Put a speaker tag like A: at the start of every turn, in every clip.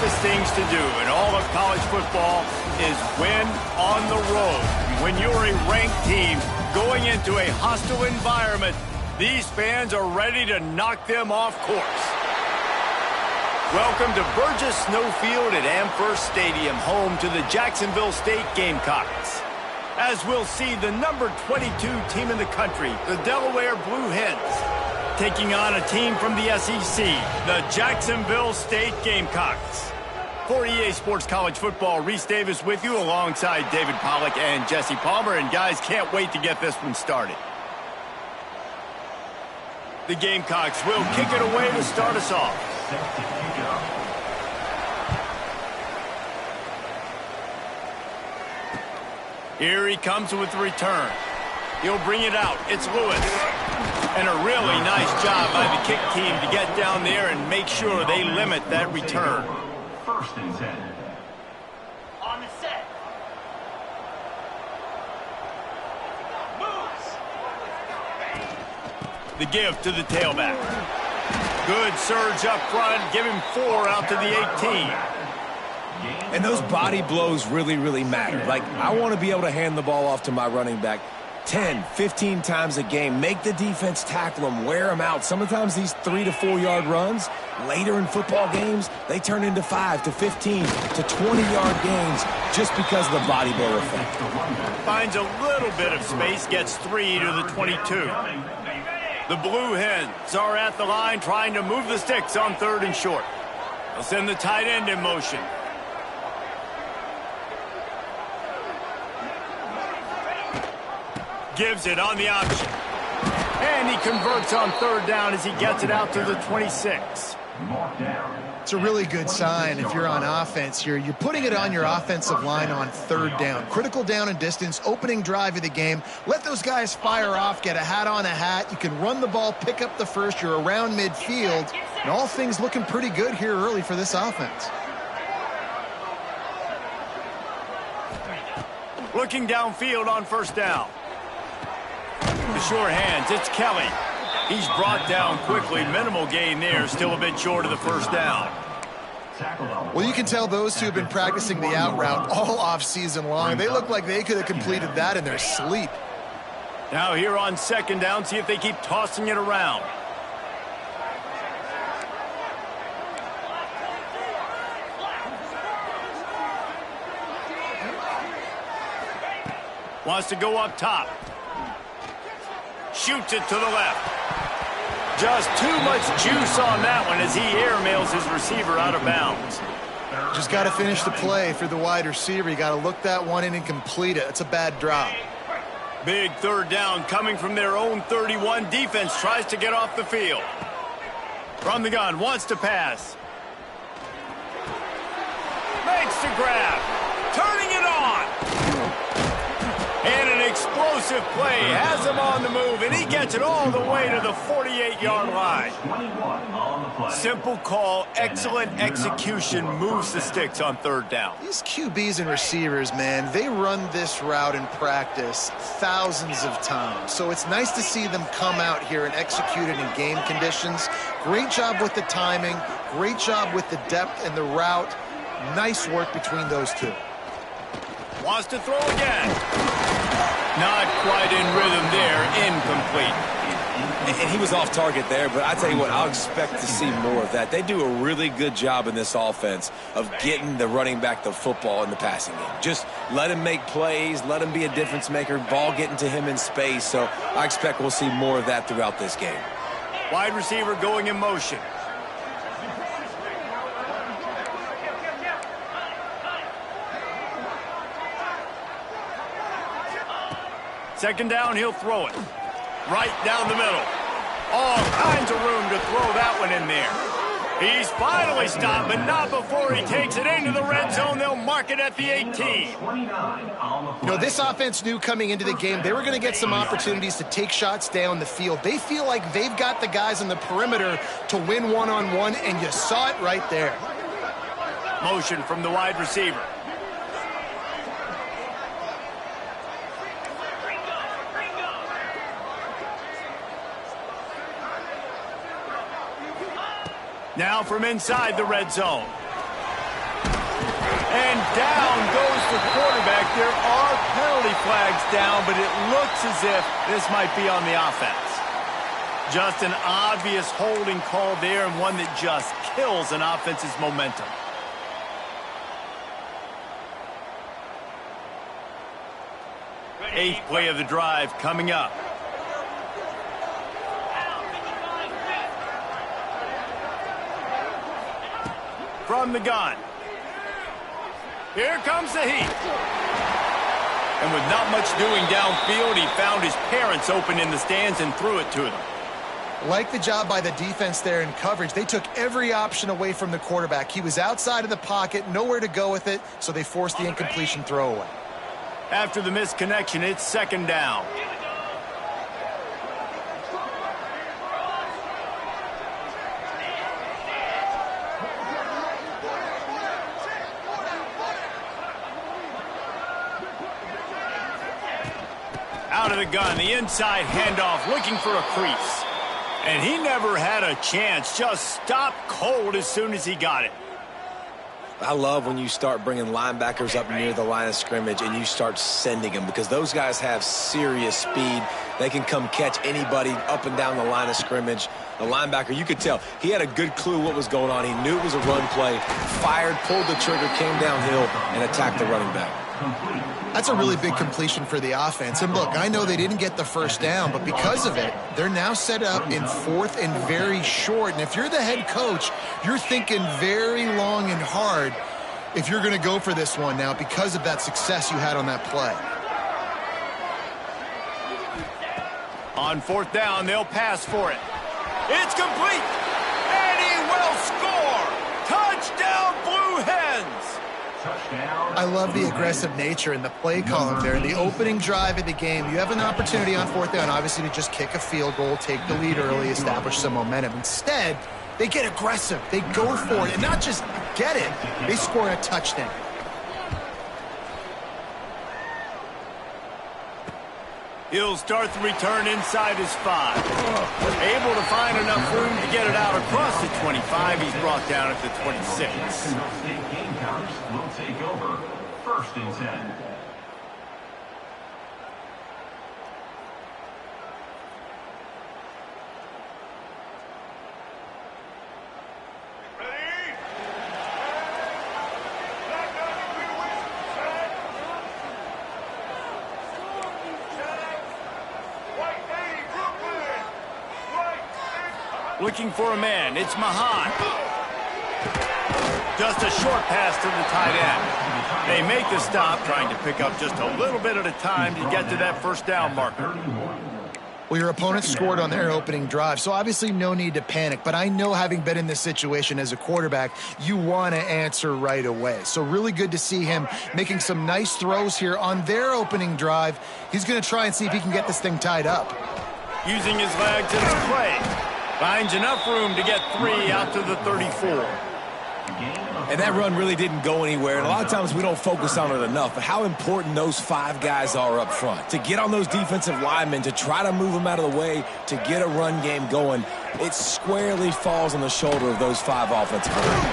A: toughest things to do in all of college football is win on the road. When you're a ranked team going into a hostile environment, these fans are ready to knock them off course. Welcome to Burgess Snowfield at Amherst Stadium, home to the Jacksonville State Gamecocks. As we'll see the number 22 team in the country, the Delaware Blue Hens, taking on a team from the SEC, the Jacksonville State Gamecocks. For EA Sports College Football, Reese Davis with you alongside David Pollack and Jesse Palmer. And guys, can't wait to get this one started. The Gamecocks will kick it away to start us off. Here he comes with the return. He'll bring it out. It's Lewis. And a really nice job by the kick team to get down there and make sure they limit that return.
B: First and 10.
C: On the set. Moves.
A: The give to the tailback. Good surge up front. Give him 4 out to the 18.
D: And those body blows really, really matter. Like, I want to be able to hand the ball off to my running back 10, 15 times a game. Make the defense tackle them, wear them out. Sometimes these 3 to 4 yard runs, later in football games, they turn into 5 to 15 to 20 yard gains just because of the body blow effect.
A: Finds a little bit of space, gets 3 to the 22. The Blue Hens are at the line trying to move the sticks on 3rd and short. They'll send the tight end in motion. Gives it on the option. And he converts on 3rd down as he gets it out to the 26.
E: It's a really good sign if you're on offense here. You're putting it on your offensive line on 3rd down. Critical down and distance, opening drive of the game. Let those guys fire off, get a hat on a hat. You can run the ball, pick up the first. You're around midfield. And all things looking pretty good here early for this offense.
A: Looking downfield on 1st down. The short hands, it's Kelly. He's brought down quickly. Minimal gain there, still a bit short of the 1st down.
E: Well, you can tell those two have been practicing the out route all off-season long. They look like they could have completed that in their sleep.
A: Now here on 2nd down, see if they keep tossing it around. Wants to go up top. Shoots it to the left. Just too much juice on that one as he airmails his receiver out of bounds.
E: Just got to finish the play for the wide receiver. You got to look that one in and complete it. It's a bad drop.
A: Big 3rd down coming from their own 31. Defense tries to get off the field. From the gun, wants to pass. Makes the grab. Turning it on. And an explosive play has him on the move, and he gets it all the way to the 48-yard line. Simple call, excellent execution, moves the sticks on 3rd down.
E: These QBs and receivers, man, they run this route in practice thousands of times. So it's nice to see them come out here and execute it in game conditions. Great job with the timing, great job with the depth and the route. Nice work between those two.
A: Wants to throw again. Not quite in rhythm there. Incomplete.
D: And he was off target there, but I tell you what, I'll expect to see more of that. They do a really good job in this offense of getting the running back the football in the passing game. Just let him make plays, let him be a difference maker, ball getting to him in space. So I expect we'll see more of that throughout this game.
A: Wide receiver going in motion. Second down, he'll throw it. Right down the middle. All kinds of room to throw that one in there. He's finally stopped, but not before he takes it into the red zone. They'll mark it at the 18.
E: You know, this offense knew coming into the game they were going to get some opportunities to take shots down the field. They feel like they've got the guys on the perimeter to win one-on-one, and you saw it right there.
A: Motion from the wide receiver. Now from inside the red zone. there are penalty flags down, but it looks as if this might be on the offense. Just an obvious holding call there, and one that just kills an offense's momentum. Eighth play of the drive coming up. From the gun. Here comes the heat. And with not much doing downfield, he found his parents open in the stands and threw it to them.
E: Like the job by the defense there in coverage. They took every option away from the quarterback. He was outside of the pocket, nowhere to go with it, so they forced the incompletion throwaway.
A: After the missed connection, it's second down. Out of the gun, the inside handoff, looking for a crease. And he never had a chance, just stopped cold as soon as he got it.
D: I love when you start bringing linebackers up near the line of scrimmage and you start sending them, because those guys have serious speed. They can come catch anybody up and down the line of scrimmage. The linebacker, you could tell, he had a good clue what was going on. He knew it was a run play, fired, pulled the trigger, came downhill, and attacked the running back.
E: That's a really big completion for the offense. And look, I know they didn't get the first down, but because of it, they're now set up in fourth and very short. And if you're the head coach, you're thinking very long and hard if you're going to go for this one now because of that success you had on that play.
A: On fourth down, they'll pass for it. It's complete, and he will score. Touchdown, Blue Hens.
E: I love the aggressive nature in the play column there. In the opening drive of the game, you have an opportunity on fourth down, obviously, to just kick a field goal, take the lead early, establish some momentum. Instead, they get aggressive. They go for it, and not just get it, they score a touchdown.
A: He'll start the return inside his 5. Able to find enough room to get it out across the 25. He's brought down at the 26.
B: Will take over. First and 10.
A: Looking for a man. It's Mahan. Just a short pass to the tight end. They make the stop, trying to pick up just a little bit at a time to get to that first down marker.
E: Well, your opponent scored on their opening drive, so obviously no need to panic. But I know, having been in this situation as a quarterback, you want to answer right away. So really good to see him making some nice throws here on their opening drive. He's going to try and see if he can get this thing tied up.
A: Using his legs in his play. Finds enough room to get 3 out to the 34.
D: And that run really didn't go anywhere. And a lot of times we don't focus on it enough, but how important those 5 guys are up front. To get on those defensive linemen, to try to move them out of the way, to get a run game going, it squarely falls on the shoulder of those 5 offensive players.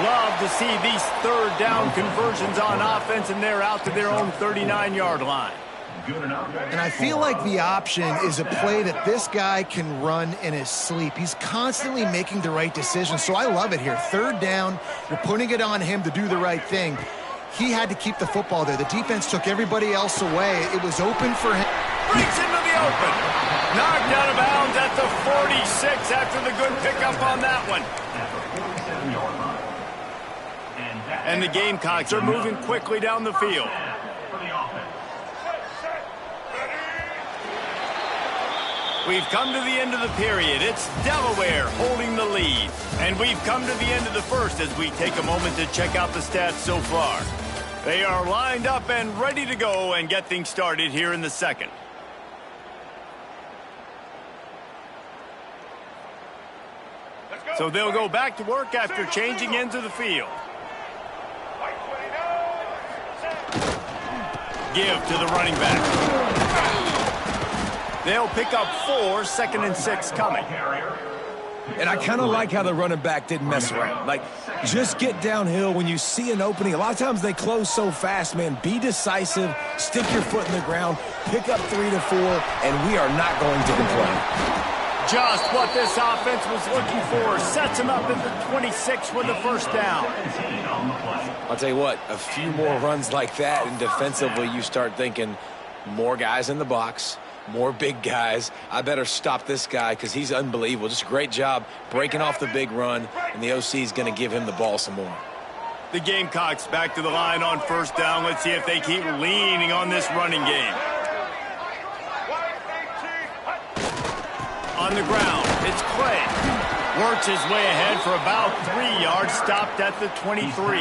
A: Love to see these third down conversions on offense, and they're out to their own 39-yard line.
E: And I feel like the option is a play that this guy can run in his sleep. He's constantly making the right decision, so I love it here. Third down, you're putting it on him to do the right thing. He had to keep the football there. The defense took everybody else away. It was open for him.
A: Breaks into the open. Knocked out of bounds at the 46 after the good pickup on that one. And the Gamecocks are moving quickly down the field. We've come to the end of the period. It's Delaware holding the lead. And we've come to the end of the first as we take a moment to check out the stats so far. They are lined up and ready to go and get things started here in the second. So they'll go back to work after changing into the field. Give to the running back. They'll pick up 4, 2nd and 6 coming.
D: And I kind of like how the running back didn't mess around. Like, just get downhill when you see an opening. A lot of times they close so fast, man. Be decisive, stick your foot in the ground, pick up 3 to 4, and we are not going to complain.
A: Just what this offense was looking for. Sets him up at the 26 with the first down.
D: I'll tell you what, a few more runs like that, and defensively you start thinking more guys in the box, more big guys. I better stop this guy because he's unbelievable. Just a great job breaking off the big run, and the OC is going to give him the ball some more.
A: The Gamecocks back to the line on first down. Let's see if they keep leaning on this running game. On the ground, it's Clay. Works his way ahead for about 3 yards, stopped at the 23.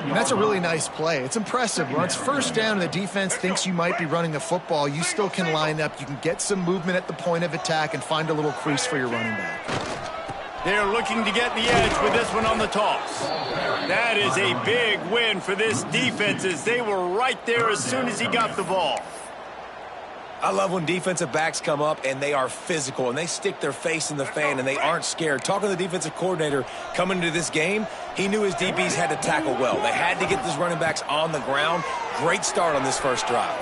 E: And that's a really nice play. It's impressive. When it's first down and the defense thinks you might be running the football, you still can line up. You can get some movement at the point of attack and find a little crease for your running back.
A: They're looking to get the edge with this one on the toss. That is a big win for this defense as they were right there as soon as he got the ball.
D: I love when defensive backs come up and they are physical and they stick their face in the fan and they aren't scared. Talking to the defensive coordinator coming into this game, he knew his DBs had to tackle well. They had to get these running backs on the ground. Great start on this first drive.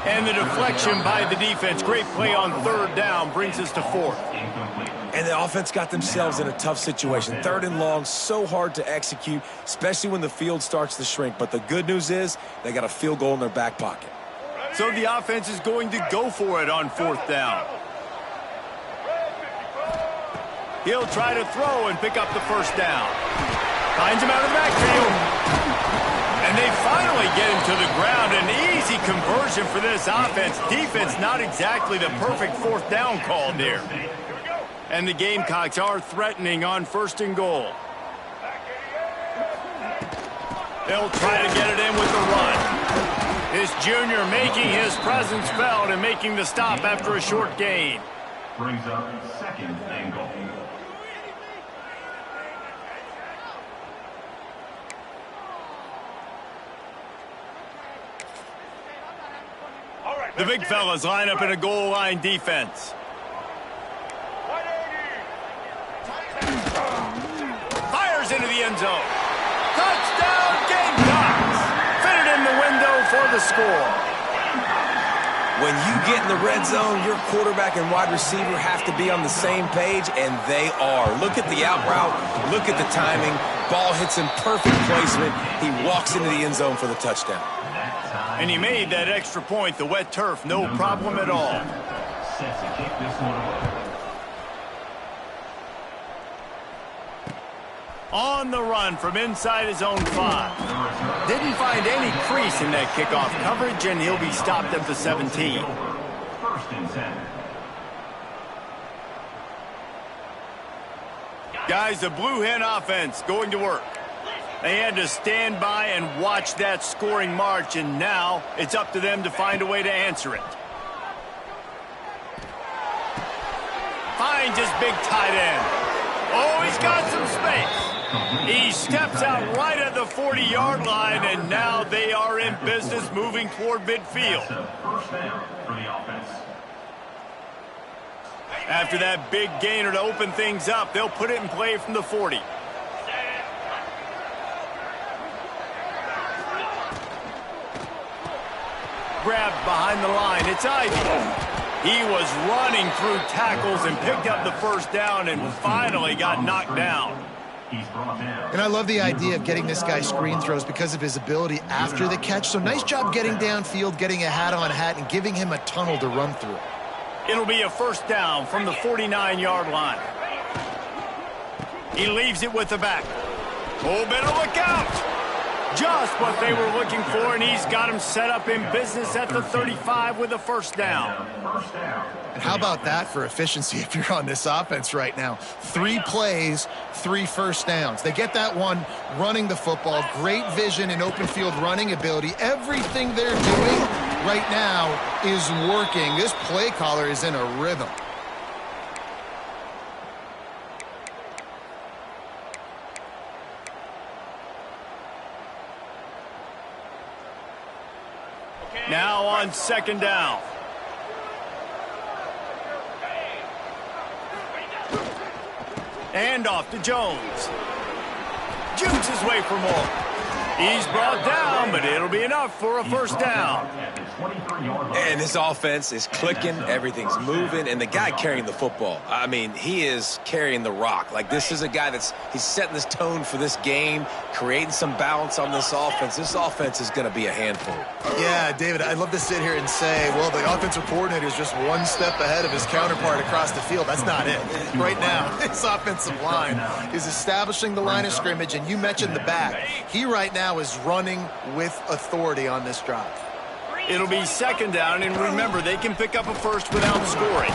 A: And the deflection by the defense. Great play on third down brings us to fourth.
D: And the offense got themselves in a tough situation. Third and long, so hard to execute, especially when the field starts to shrink. But the good news is they got a field goal in their back pocket.
A: So the offense is going to go for it on fourth down. He'll try to throw and pick up the first down. Finds him out of the backfield. And they finally get him to the ground. An easy conversion for this offense. Defense not exactly the perfect fourth down call there. And the Gamecocks are threatening on first and goal. They'll try to get it in with the run. This junior making his presence felt and making the stop after a short gain.
B: Brings up second and goal.
A: The big fellas line up in a goal line defense. Fires into the end zone. Touchdown Gamecocks! Fitted in the window for the score.
D: When you get in the red zone, your quarterback and wide receiver have to be on the same page, and they are. Look at the out route. Look at the timing. Ball hits him, perfect placement. He walks into the end zone for the touchdown.
A: And he made that extra point. The wet turf, no problem at all.
B: Set to kick this one away.
A: On the run from inside his own 5. Didn't find any crease in that kickoff coverage, and he'll be stopped at the 17.
B: First and 10.
A: Guys, the Blue Hen offense going to work. They had to stand by and watch that scoring march, and now it's up to them to find a way to answer it. Finds his big tight end. Oh, he's got some space. He steps out right at the 40-yard line, and now they are in business moving toward midfield.
B: First down for the offense.
A: After that big gainer to open things up, they'll put it in play from the 40. Grabbed behind the line. It's Ivy. He was running through tackles and picked up the first down and finally got knocked down.
B: He's brought down.
E: And I love the idea of getting this guy screen throws because of his ability after the catch. So nice job getting downfield, getting a hat-on-hat, and giving him a tunnel to run through.
A: It'll be a first down from the 49-yard line. He leaves it with the back. Oh, better look out! Just what they were looking for, and he's got him set up in business at the 35 with a first down.
E: And how about that for efficiency if you're on this offense right now? 3 plays, 3 first downs. They get that one running the football, great vision and open field running ability. Everything they're doing right now is working. This play caller is in a rhythm.
A: Now on second down. And off to Jones. Jukes his way for more. He's brought down, but it'll be enough for a first down.
D: And this offense is clicking, everything's moving, and the guy carrying the football, I mean, he is carrying the rock. Like, this is a guy he's setting this tone for this game, creating some balance on this offense. This offense is going to be a handful.
E: Yeah, David, I'd love to sit here and say, well, the offensive coordinator is just one step ahead of his counterpart across the field. That's not it. Right now, this offensive line is establishing the line of scrimmage, and you mentioned the back. He right now is running with authority on this drive.
A: It'll be second down, and remember, they can pick up a first without scoring.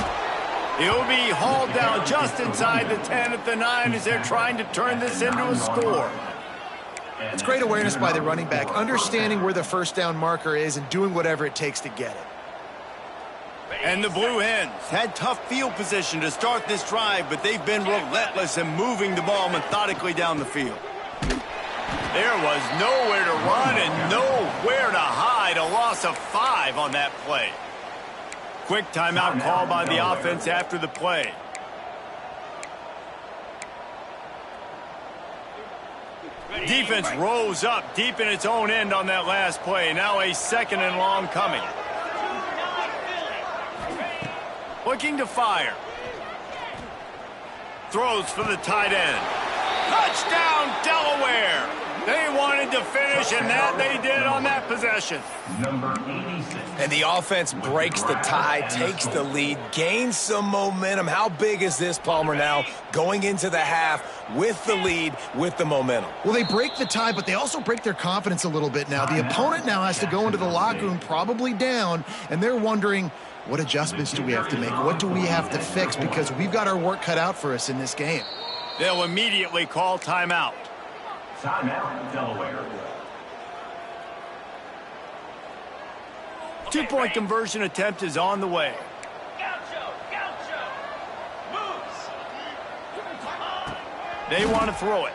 A: He'll be hauled down just inside the 10 at the 9 as they're trying to turn this into a score.
E: It's great awareness by the running back, understanding where the first down marker is and doing whatever it takes to get it.
A: And the Blue Hens had tough field position to start this drive, but they've been relentless in moving the ball methodically down the field. There was nowhere to run and nowhere to hide. A loss of 5 on that play. Quick timeout call by the offense after the play. Defense rose up deep in its own end on that last play. Now a second and long coming. Looking to fire. Throws for the tight end. Touchdown, Delaware! They wanted to finish, and that they did on that possession.
B: Number 86.
D: And the offense breaks the tie, takes the lead, gains some momentum. How big is this, Palmer, now going into the half with the lead, with the momentum?
E: Well, they break the tie, but they also break their confidence a little bit now. The opponent now has to go into the locker room probably down, and they're wondering, what adjustments do we have to make? What do we have to fix? Because we've got our work cut out for us in this game.
A: They'll immediately call timeout.
B: Timeout, Delaware.
A: 2-point conversion attempt is on the way.
C: Gaucho, moves.
A: They want to throw it.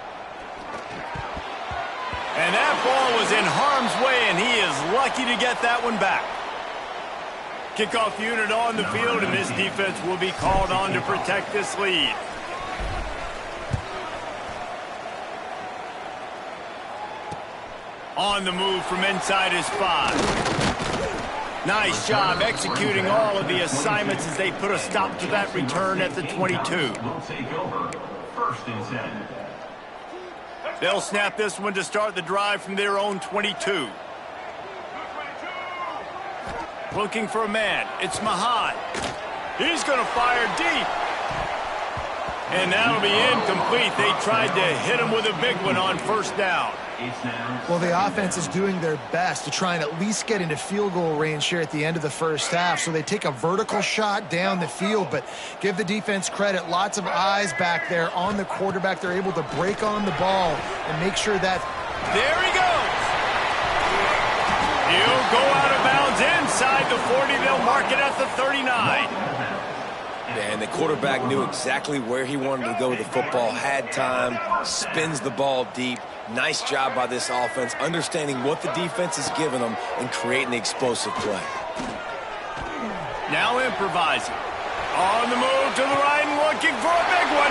A: And that ball was in harm's way, and he is lucky to get that one back. Kickoff unit on the field, and this defense will be called on to protect this lead. On the move from inside his 5. Nice job executing all of the assignments as they put a stop to that return at the 22.
B: Will take over. First and 10.
A: They'll snap this one to start the drive from their own 22. Looking for a man. It's Mahad. He's going to fire deep. And that'll be incomplete. They tried to hit him with a big one on first down.
E: Well, the offense is doing their best to try and at least get into field goal range here at the end of the first half. So they take a vertical shot down the field, but give the defense credit. Lots of eyes back there on the quarterback. They're able to break on the ball and make sure that...
A: There he goes. He'll go out of bounds inside the 40. They'll mark it at the 39.
D: And the quarterback knew exactly where he wanted to go with the football, had time, spins the ball deep. Nice job by this offense, understanding what the defense is giving them and creating the explosive play.
A: Now improvising. On the move to the right and looking for a big one.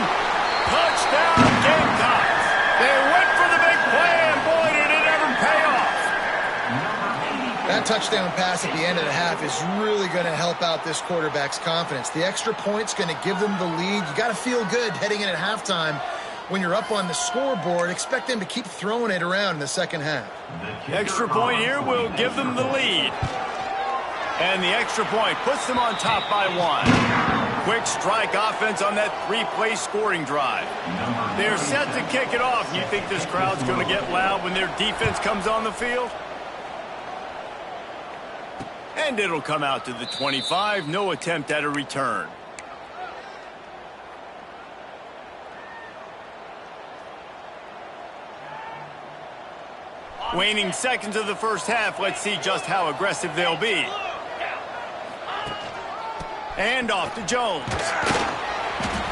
A: Touchdown, Gamecocks. They went for the big play, and boy, did it ever pay off.
E: That touchdown pass at the end of the half is really going to help out this quarterback's confidence. The extra point's going to give them the lead. You got to feel good heading in at halftime. When you're up on the scoreboard, expect them to keep throwing it around in the second half.
A: Extra point here will give them the lead. And the extra point puts them on top by 1. Quick strike offense on that 3-play scoring drive. They're set to kick it off. You think this crowd's going to get loud when their defense comes on the field? And it'll come out to the 25. No attempt at a return. Waning seconds of the first half. Let's see just how aggressive they'll be. And off to Jones.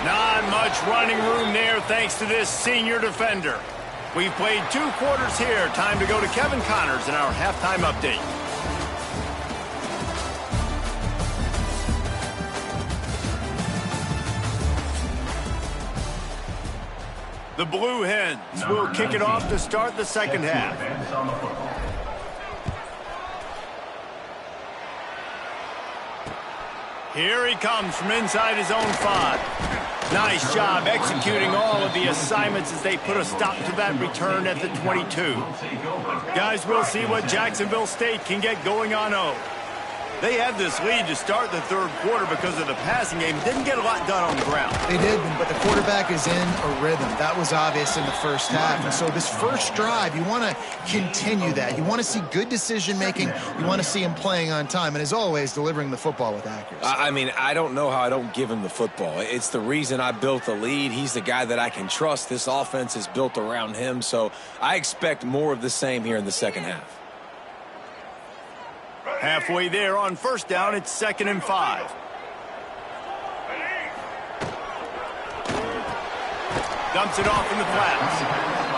A: Not much running room there thanks to this senior defender. We've played 2 quarters here. Time to go to Kevin Connors in our halftime update. The Blue Hens will kick it off to start the second half. Here he comes from inside his own 5. Nice job executing all of the assignments as they put a stop to that return at the 22. Guys, we'll see what Jacksonville State can get going on 0. They had this lead to start the third quarter because of the passing game. Didn't get a lot done on the ground.
E: They did, but the quarterback is in a rhythm. That was obvious in the first half. And so this first drive, you want to continue that. You want to see good decision-making. You want to see him playing on time. And as always, delivering the football with accuracy.
D: I mean, I don't know how I don't give him the football. It's the reason I built the lead. He's the guy that I can trust. This offense is built around him. So I expect more of the same here in the second half.
A: Halfway there on first down, it's 2nd and 5. Dumps it off in the flats.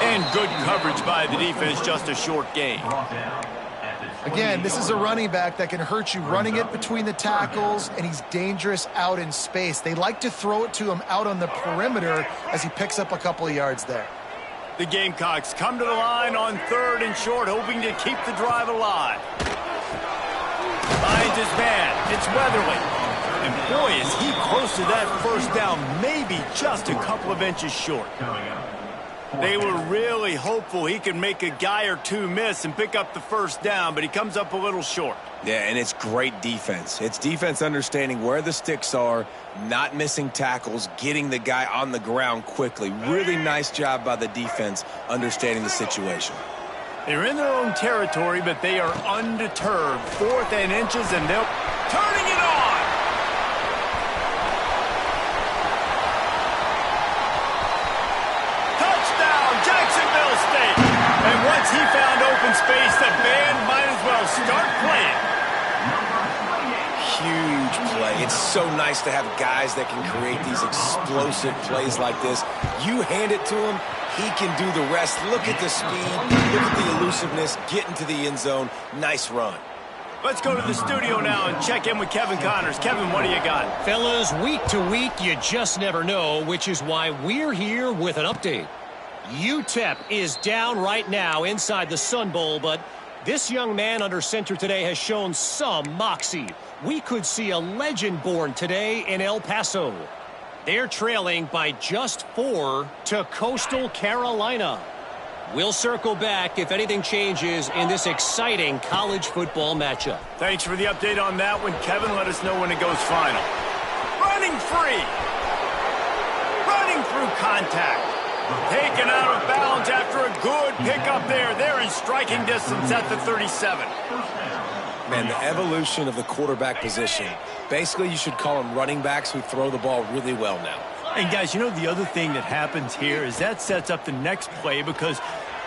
A: And good coverage by the defense, just a short gain.
E: Again, this is a running back that can hurt you running it between the tackles, and he's dangerous out in space. They like to throw it to him out on the perimeter as he picks up a couple of yards there.
A: The Gamecocks come to the line on 3rd and short, hoping to keep the drive alive. Finds his man. It's Weatherly. And boy, is he close to that first down, maybe just a couple of inches short. They were really hopeful he could make a guy or two miss and pick up the first down, but he comes up a little short.
D: Yeah, and it's great defense. It's defense understanding where the sticks are, not missing tackles, getting the guy on the ground quickly. Really nice job by the defense understanding the situation.
A: They're in their own territory, but they are undeterred. 4th and inches, and they're turning it on. Touchdown, Jacksonville State. And once he found open space, the band might as well start playing.
D: Huge play. It's so nice to have guys that can create these explosive plays like this. You hand it to him, he can do the rest. Look at the speed, look at the elusiveness, get into the end zone. Nice run.
A: Let's go to the studio now and check in with Kevin Connors. Kevin, what do you got?
F: Fellas, week to week, you just never know, which is why we're here with an update. UTEP is down right now inside the Sun Bowl, but this young man under center today has shown some moxie. We could see a legend born today in El Paso. They're trailing by just 4 to Coastal Carolina. We'll circle back if anything changes in this exciting college football matchup.
A: Thanks for the update on that one, Kevin. Let us know when it goes final. Running free. Running through contact. Taken out of bounds after a good pickup there. They're in striking distance at the 37.
D: Man, the evolution of the quarterback position. Basically, you should call them running backs who throw the ball really well now.
A: And guys, you know the other thing that happens here is that sets up the next play because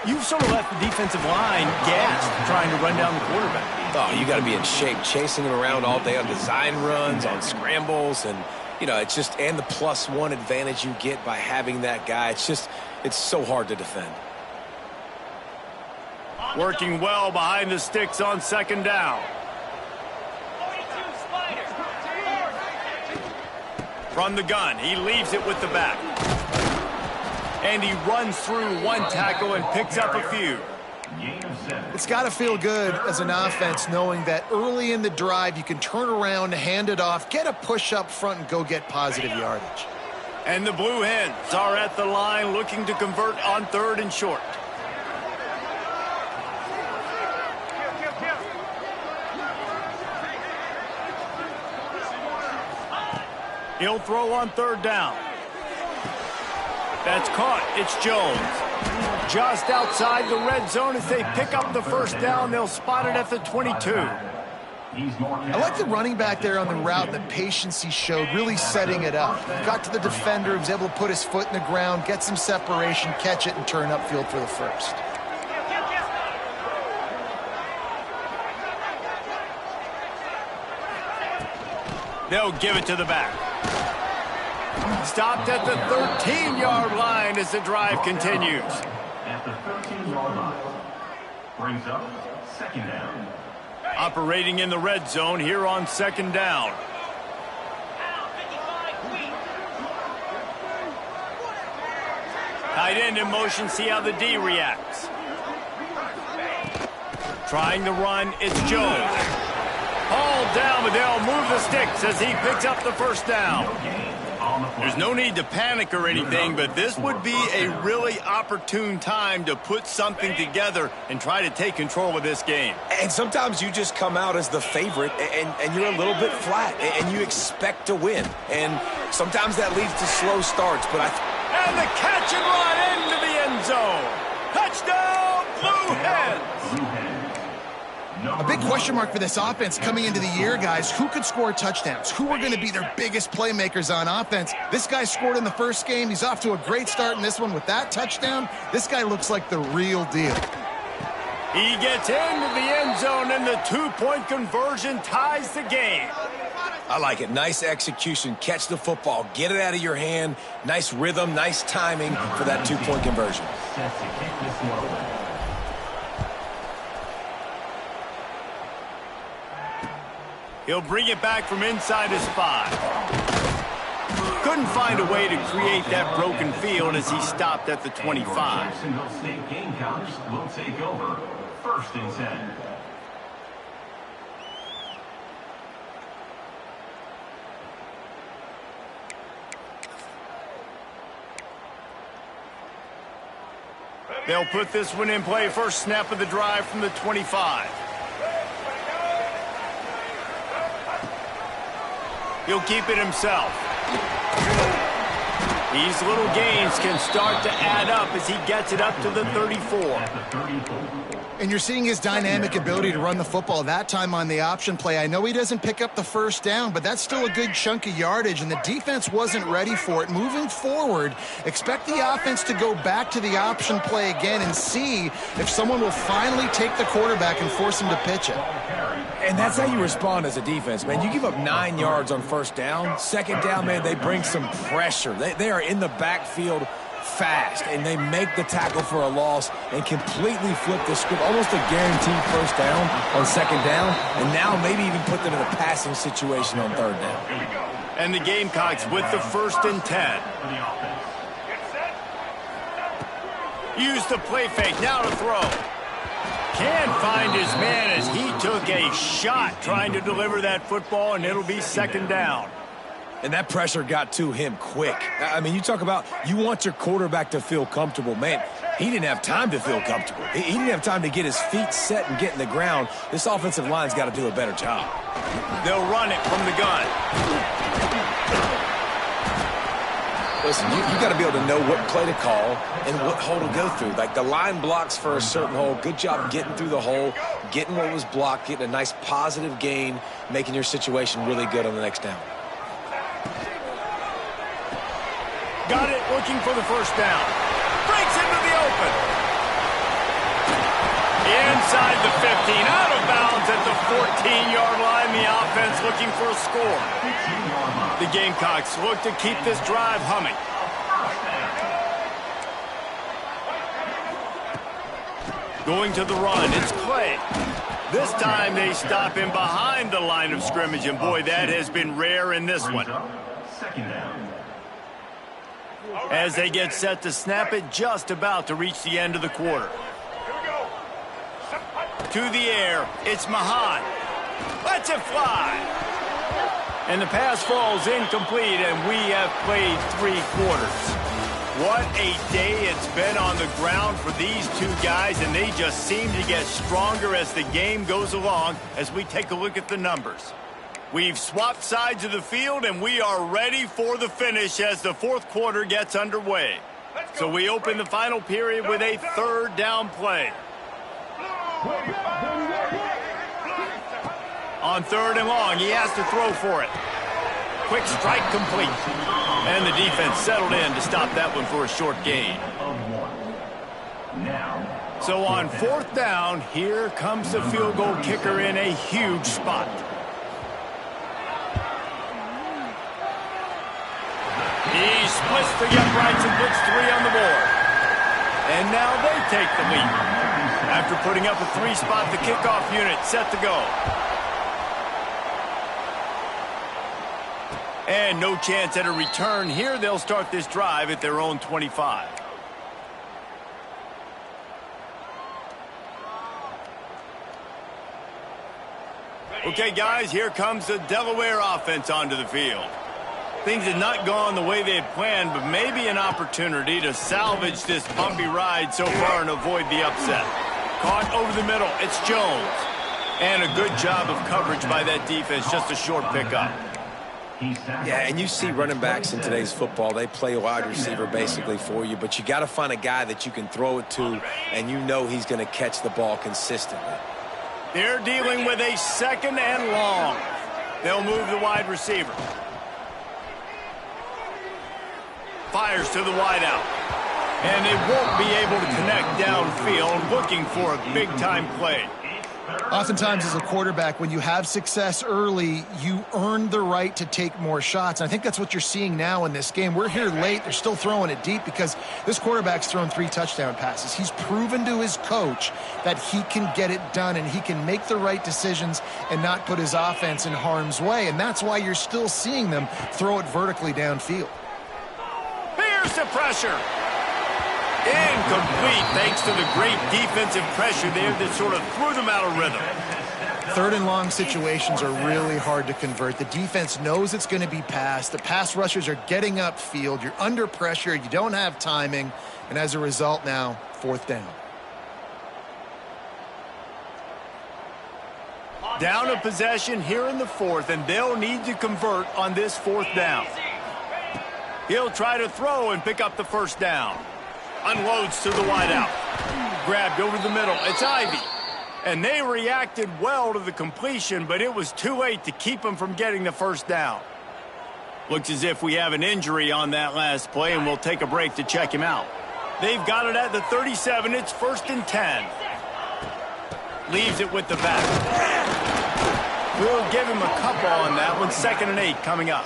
A: you've sort of left the defensive line gassed trying to run down the quarterback.
D: Oh, you got to be in shape, chasing him around all day on design runs, on scrambles, and you know, it's just, and the +1 advantage you get by having that guy. It's so hard to defend.
A: Working well behind the sticks on 2nd down. From the gun, he leaves it with the back. And he runs through one tackle and picks up a few.
E: It's got to feel good as an offense knowing that early in the drive you can turn around, hand it off, get a push up front, and go get positive yardage.
A: And the Blue Hens are at the line looking to convert on 3rd and short. He'll throw on 3rd down. That's caught. It's Jones. Just outside the red zone as they pick up the first down. They'll spot it at the 22.
E: I like the running back there on the route and the patience he showed, really setting it up. Got to the defender, was able to put his foot in the ground, get some separation, catch it, and turn upfield for the first.
A: They'll give it to the back. Stopped at the 13-yard line as the drive continues.
B: At the 13-yard line. Brings up 2nd down.
A: Operating in the red zone here on 2nd down. Tight end in motion, see how the D reacts. Trying to run, it's Jones. Hauled down, but they'll move the sticks as he picks up the first down. There's no need to panic or anything, but this would be a really opportune time to put something together and try to take control of this game.
D: And sometimes you just come out as the favorite, and you're a little bit flat, and you expect to win. And sometimes that leads to slow starts, but
A: And the catch and run into the end zone. Touchdown, Blue Hens!
E: A big question mark for this offense coming into the year, guys. Who could score touchdowns? Who are going to be their biggest playmakers on offense? This guy scored in the first game. He's off to a great start in this one with that touchdown. This guy looks like the real deal.
A: He gets into the end zone, and the two-point conversion ties the game.
D: I like it. Nice execution. Catch the football. Get it out of your hand. Nice rhythm, nice timing for that two-point conversion.
A: He'll bring it back from inside his 5. Couldn't find a way to create that broken field as he stopped at the 25.
B: Jacksonville State Gamecocks will take over. 1st and 10.
A: They'll put this one in play. First snap of the drive from the 25. He'll keep it himself. These little gains can start to add up as he gets it up to the 34.
E: And you're seeing his dynamic ability to run the football, that time on the option play. I know he doesn't pick up the first down, but that's still a good chunk of yardage, and the defense wasn't ready for it. Moving forward, expect the offense to go back to the option play again and see if someone will finally take the quarterback and force him to pitch it.
D: And that's how you respond as a defense, man. You give up 9 yards on first down. Second down, man, they bring some pressure. They are in the backfield fast, and they make the tackle for a loss and completely flip the script. Almost a guaranteed first down on second down, and now maybe even put them in a passing situation on third down.
A: And the Gamecocks with the 1st and 10. Use the play fake, now to throw. Can't find his man as he took a shot trying to deliver that football, and it'll be second down.
D: And that pressure got to him quick. I mean, you talk about you want your quarterback to feel comfortable. Man, he didn't have time to feel comfortable. He didn't have time to get his feet set and get in the ground. This offensive line's got to do a better job.
A: They'll run it from the gun.
D: Listen, you got to be able to know what play to call and what hole to go through. Like the line blocks for a certain hole. Good job getting through the hole, getting what was blocked, getting a nice positive gain, making your situation really good on the next down.
A: Got it, looking for the first down. Breaks into the open. Inside the 15, out of bounds at the 14-yard line. The offense looking for a score. The Gamecocks look to keep this drive humming. Going to the run, it's Clay. This time they stop him behind the line of scrimmage, and boy, that has been rare in this one.
B: Second down.
A: As they get set to snap it, just about to reach the end of the quarter. To the air, it's Mahan. Lets it fly. And the pass falls incomplete, and we have played 3 quarters. What a day it's been on the ground for these two guys, and they just seem to get stronger as the game goes along as we take a look at the numbers. We've swapped sides of the field, and we are ready for the finish as the 4th quarter gets underway. So we open the final period with a 3rd down play. On 3rd and long, he has to throw for it. Quick strike complete. And the defense settled in to stop that one for a short gain. So on 4th down, here comes the field goal kicker in a huge spot. He splits the uprights and puts 3 on the board. And now they take the lead. After putting up a 3-spot, the kickoff unit set to go. And no chance at a return here. They'll start this drive at their own 25. Okay, guys, here comes the Delaware offense onto the field. Things had not gone the way they had planned, but maybe an opportunity to salvage this bumpy ride so far and avoid the upset. Caught over the middle. It's Jones. And a good job of coverage by that defense. Just a short pickup.
D: Yeah, and you see running backs in today's football, they play wide receiver basically for you, but you got to find a guy that you can throw it to, and you know he's going to catch the ball consistently.
A: They're dealing with a second and long. They'll move the wide receiver. Fires to the wideout. And they won't be able to connect downfield, looking for a big-time play.
E: Oftentimes as a quarterback, when you have success early, you earn the right to take more shots. And I think that's what you're seeing now in this game. We're here late. They're still throwing it deep because this quarterback's thrown 3 touchdown passes. He's proven to his coach that he can get it done and he can make the right decisions and not put his offense in harm's way. And that's why you're still seeing them throw it vertically downfield.
A: Here's the pressure. Incomplete thanks to the great defensive pressure there that sort of threw them out of rhythm.
E: Third and long situations are really hard to convert. The defense knows it's going to be passed. The pass rushers are getting upfield. You're under pressure. You don't have timing. And as a result now, 4th down.
A: Down a possession here in the 4th, and they'll need to convert on this 4th down. He'll try to throw and pick up the 1st down. Unloads to the wideout. Grabbed over the middle. It's Ivy. And they reacted well to the completion, but it was too late to keep them from getting the 1st down. Looks as if we have an injury on that last play, and we'll take a break to check him out. They've got it at the 37. It's 1st and 10. Leaves it with the back. We'll give him a couple on that one. 2nd and 8 coming up.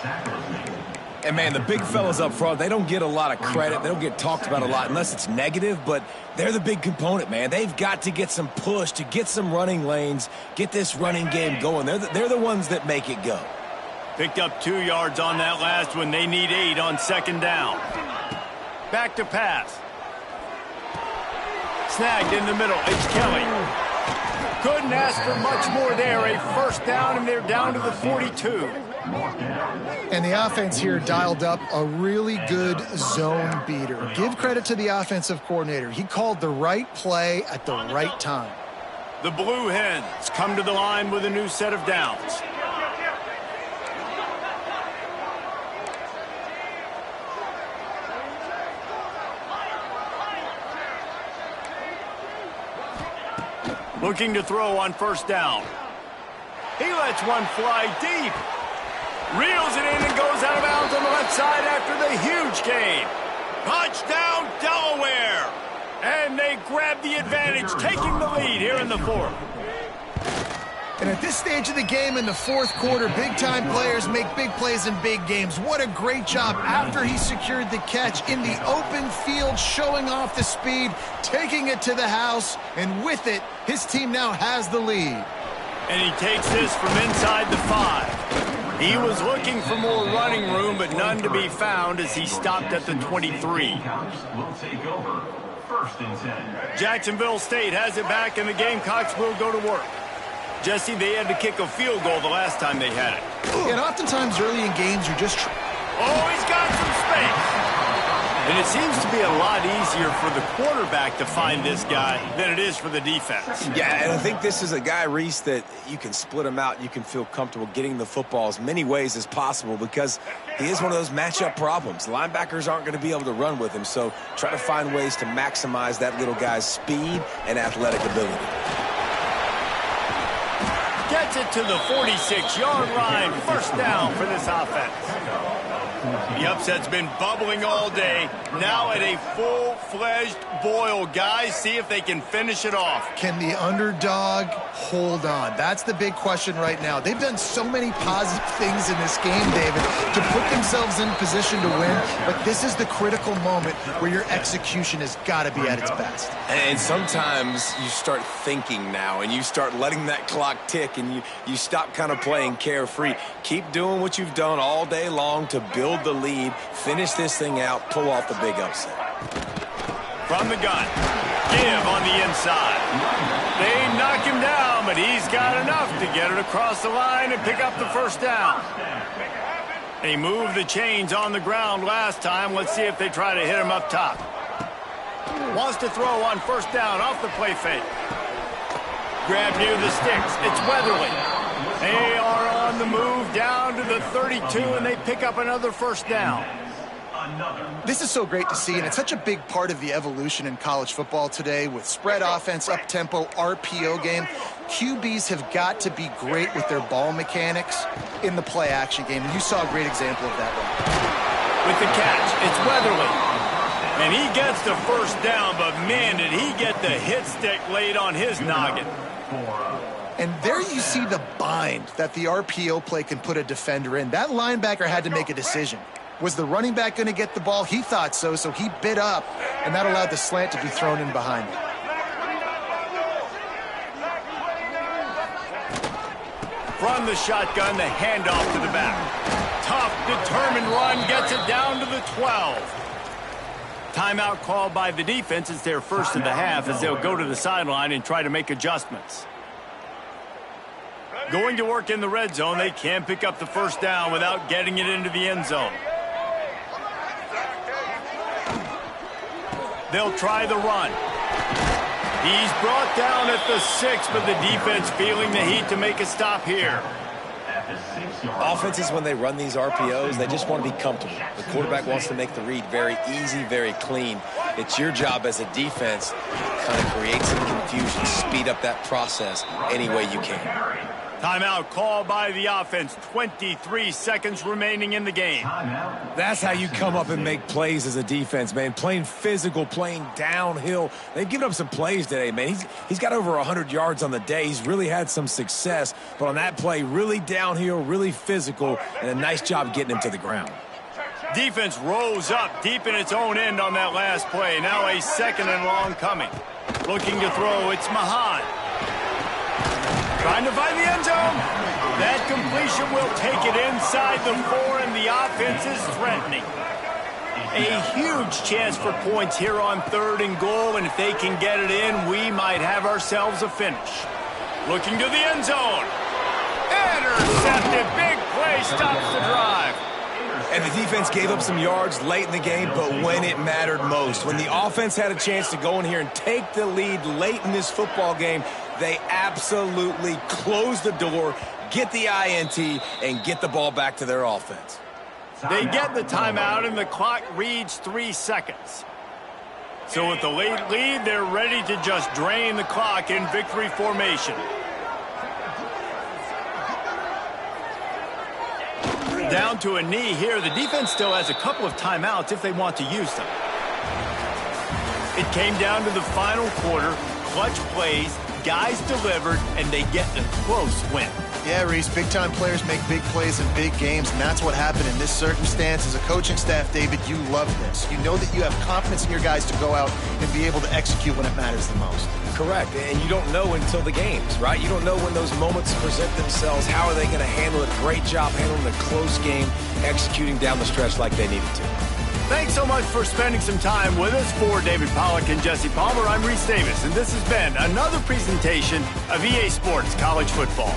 D: And, man, the big fellas up front, they don't get a lot of credit. They don't get talked about a lot unless it's negative, but they're the big component, man. They've got to get some push, to get some running lanes, get this running game going. They're the ones that make it go.
A: Picked up 2 yards on that last one. They need 8 on 2nd down. Back to pass. Snagged in the middle. It's Kelly. Couldn't ask for much more there. A 1st down, and they're down to the 42.
E: And the offense here dialed up a really good zone beater. Give credit to the offensive coordinator. He called the right play at the right time.
A: The Blue Hens come to the line with a new set of downs. Looking to throw on 1st down. He lets one fly deep. Reels it in and goes out of bounds on the left side after the huge gain. Touchdown, Delaware! And they grab the advantage, taking the lead here in the 4th.
E: And at this stage of the game in the 4th quarter, big-time players make big plays in big games. What a great job after he secured the catch in the open field, showing off the speed, taking it to the house, and with it, his team now has the lead.
A: And he takes this from inside the 5. He was looking for more running room, but none to be found as he stopped at the 23. Jacksonville State has it back, and the Gamecocks will go to work. Jesse, they had to kick a field goal the last time they had it.
E: And oftentimes early in games, you're just...
A: Oh, he's got some space. And it seems to be a lot easier for the quarterback to find this guy than it is for the defense.
D: Yeah, and I think this is a guy, Reese, that you can split him out. You can feel comfortable getting the football as many ways as possible because he is one of those matchup problems. Linebackers aren't going to be able to run with him, so try to find ways to maximize that little guy's speed and athletic ability.
A: Gets it to the 46-yard line. 1st down for this offense. The upset's been bubbling all day. Now at a full-fledged boil. Guys, see if they can finish it off.
E: Can the underdog hold on? That's the big question right now. They've done so many positive things in this game, David, to put themselves in position to win. But this is the critical moment where your execution has got to be at its best.
D: And sometimes you start thinking now, and you start letting that clock tick, and you stop kind of playing carefree. Keep doing what you've done all day long to build the lead, finish this thing out, pull off the big upset.
A: From the gun, give on the inside. They knock him down, but he's got enough to get it across the line and pick up the first down. He moved the chains on the ground last time. Let's see if they try to hit him up top. Wants to throw on first down off the play fake. Grab near the sticks. It's Weatherly. They are on the move down to the 32, and they pick up another first down.
E: This is so great to see, and it's such a big part of the evolution in college football today with spread offense, up-tempo, RPO game. QBs have got to be great with their ball mechanics in the play-action game, and you saw a great example of that one.
A: With the catch, it's Weatherly. And he gets the first down, but man, did he get the hit stick laid on his noggin.
E: And there you see the bind that the RPO play can put a defender in. That linebacker had to make a decision. Was the running back going to get the ball? He thought so, so he bit up, and that allowed the slant to be thrown in behind him.
A: From the shotgun, the handoff to the back. Tough, determined run, gets it down to the 12. Timeout called by the defense. It's their first of the half as they'll go to the sideline and try to make adjustments. Going to work in the red zone. They can't pick up the first down without getting it into the end zone. They'll try the run. He's brought down at the 6, but the defense feeling the heat to make a stop here.
D: Offenses, when they run these RPOs, they just want to be comfortable. The quarterback wants to make the read very easy, very clean. It's your job as a defense to kind of create some confusion, speed up that process any way you can.
A: Timeout called by the offense. 23 seconds remaining in the game.
D: That's how you come up and make plays as a defense, man. Playing physical, playing downhill. They've given up some plays today, man. He's got over 100 yards on the day. He's really had some success. But on that play, really downhill, really physical, and a nice job getting him to the ground.
A: Defense rose up deep in its own end on that last play. Now a second and long coming. Looking to throw, it's Mahan. Trying to find the end zone. That completion will take it inside the 4, and the offense is threatening. A huge chance for points here on 3rd and goal, and if they can get it in, we might have ourselves a finish. Looking to the end zone. Intercepted. Big play stops the drive.
D: And the defense gave up some yards late in the game, but when it mattered most, when the offense had a chance to go in here and take the lead late in this football game, they absolutely close the door, get the INT, and get the ball back to their offense.
A: They get the timeout, and the clock reads 3 seconds. So with the late lead, they're ready to just drain the clock in victory formation. Down to a knee here. The defense still has a couple of timeouts if they want to use them. It came down to the final quarter. Clutch plays. Guys delivered, and they get a close win.
E: Yeah, Reese, big-time players make big plays in big games, and that's what happened in this circumstance. As a coaching staff, David, you love this. You know that you have confidence in your guys to go out and be able to execute when it matters the most.
D: Correct, and you don't know until the games, right? You don't know when those moments present themselves. How are they going to handle it? Great job handling a close game, executing down the stretch like they needed to.
A: Thanks so much for spending some time with us. For David Pollack and Jesse Palmer, I'm Reese Davis, and this has been another presentation of EA Sports College Football.